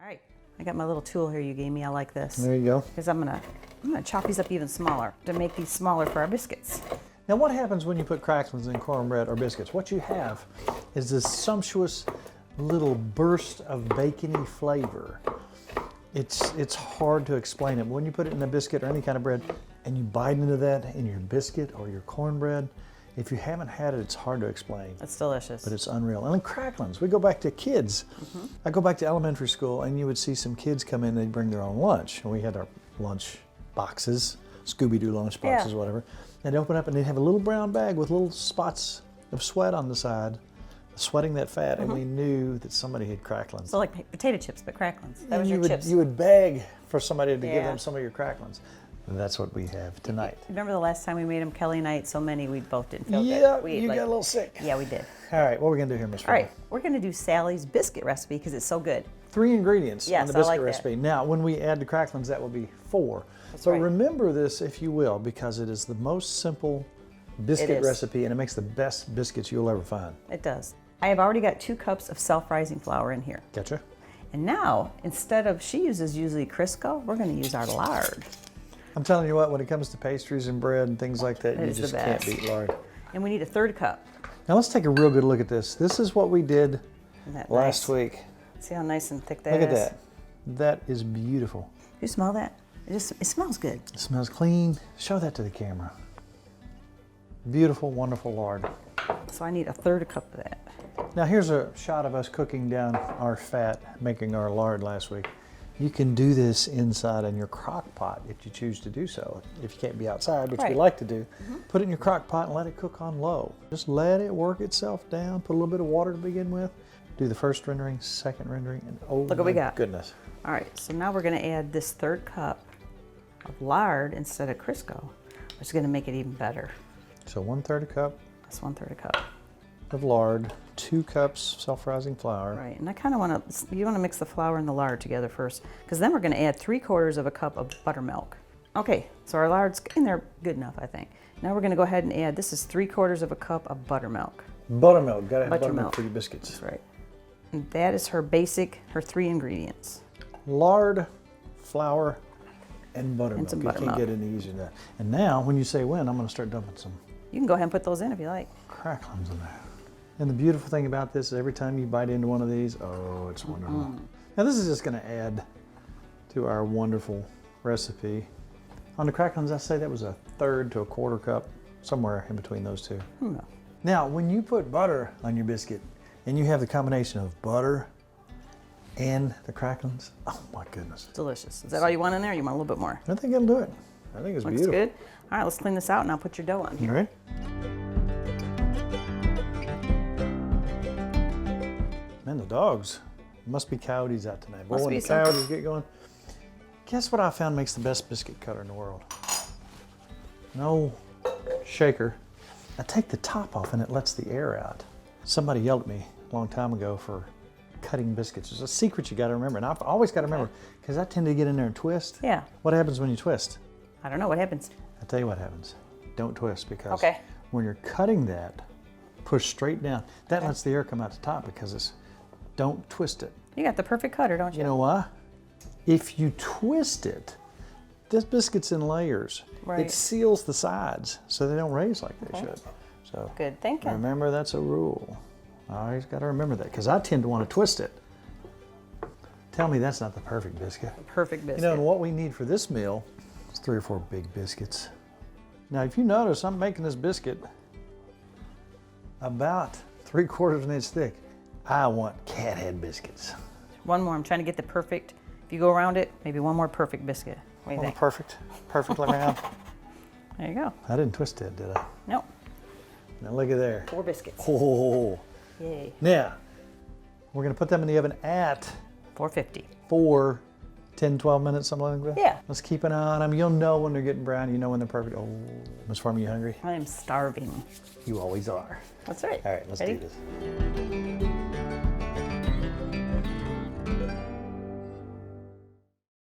right, I got my little tool here you gave me. I like this. There you go. Because I'm gonna chop these up even smaller to make these smaller for our biscuits. Now what happens when you put cracklins in cornbread or biscuits? What you have is this sumptuous little burst of bacony flavor. It's hard to explain it. But when you put it in a biscuit or any kind of bread and you bite into that in your biscuit or your cornbread, if you haven't had it, it's hard to explain. It's delicious. But it's unreal. And then cracklins, we go back to kids. I go back to elementary school and you would see some kids come in, they'd bring their own lunch. And we had our lunch boxes, Scooby-Doo lunch boxes, whatever. They'd open up and they'd have a little brown bag with little spots of sweat on the side, sweating that fat, and we knew that somebody had cracklins. So like potato chips, but cracklins. That was your chips. You would beg for somebody to give them some of your cracklins. And that's what we have tonight. Remember the last time we made them? Kelly and I ate so many we both didn't feel good. Yeah, you got a little sick. Yeah, we did. All right, what are we gonna do here, Miss All right, we're gonna do Sally's biscuit recipe because it's so good. 3 ingredients on the biscuit I like recipe. That. Now, when we add the cracklins, that will be 4. So remember this, if you will, because it is the most simple biscuit recipe and it makes the best biscuits you'll ever find. It does. I have already got 2 cups of self-rising flour in here. Gotcha. And now, instead of, she uses usually Crisco, we're gonna use our lard. I'm telling you what, when it comes to pastries and bread and things like that, you just can't beat lard. And we need a 1/3 cup. Now let's take a real good look at this. This is what we did last week. See how nice and thick that is? Look at that. That is beautiful. You smell that? It smells good. It smells clean. Show that to the camera. Beautiful, wonderful lard. So I need a 1/3 cup of that. Now here's a shot of us cooking down our fat, making our lard last week. You can do this inside in your crock pot if you choose to do so. If you can't be outside, which we like to do, put it in your crock pot and let it cook on low. Just let it work itself down. Put a little bit of water to begin with. Do the first rendering, second rendering, and oh look what we got. Goodness. All right, so now we're gonna add this 1/3 cup of lard instead of Crisco, which is gonna make it even better. So 1/3 cup. That's 1/3 cup. Of lard, 2 cups self-rising flour. Right, and I kind of want to, you want to mix the flour and the lard together first, because then we're going to add 3/4 of a cup of buttermilk. Okay, so our lard's in there good enough, I think. Now we're going to go ahead and add, this is 3/4 of a cup of buttermilk. Buttermilk, gotta have buttermilk for your biscuits. That's right. And that is her basic, her 3 ingredients. Lard, flour, and buttermilk. And some You buttermilk. can't get any easier than that. And now, when you say when, I'm going to start dumping some. You can go ahead and put those in if you like. Cracklins in there. And the beautiful thing about this is every time you bite into one of these, oh, it's wonderful. Now this is just going to add to our wonderful recipe. On the cracklins, I say that was a 1/3 to a 1/4 cup, somewhere in between those two. Now, when you put butter on your biscuit and you have the combination of butter and the cracklins, oh my goodness. Delicious. Is that all you want in there or you want a little bit more? I think it'll do it. I think it's beautiful. Looks good. All right, let's clean this out and I'll put your dough on here. All right. Man, the dogs must be coyotes out tonight. Boy, when the coyotes get going, guess what I found makes the best biscuit cutter in the world? No shaker. I take the top off and it lets the air out. Somebody yelled at me a long time ago for cutting biscuits. There's a secret you got to remember, and I've always got to remember because I tend to get in there and twist. Yeah. What happens when you twist? I don't know. What happens? I'll tell you what happens. Don't twist because when you're cutting that, push straight down. That lets the air come out the top because it's, don't twist it. You got the perfect cutter, don't you? You know why? If you twist it, this biscuit's in layers. It seals the sides so they don't raise like they should. So good thinking. Remember, that's a rule. I always got to remember that because I tend to want to twist it. Tell me that's not the perfect biscuit. The perfect biscuit. You know, and what we need for this meal is 3 or 4 big biscuits. Now, if you notice, I'm making this biscuit about 3/4 of an inch thick. I want cat head biscuits. One more. I'm trying to get the perfect. If you go around it, maybe one more perfect biscuit. What do you think? Perfect. Perfect like around. There you go. I didn't twist it, did I? Nope. Now look at there. 4 biscuits. Oh. Yay. Now, we're going to put them in the oven at 450. For 10, 12 minutes, something like that? Yeah. Let's keep an eye on them. You'll know when they're getting brown. You know when they're perfect. Oh, Miss Farmer, you hungry? I am starving. You always are. That's right. All right, let's do this.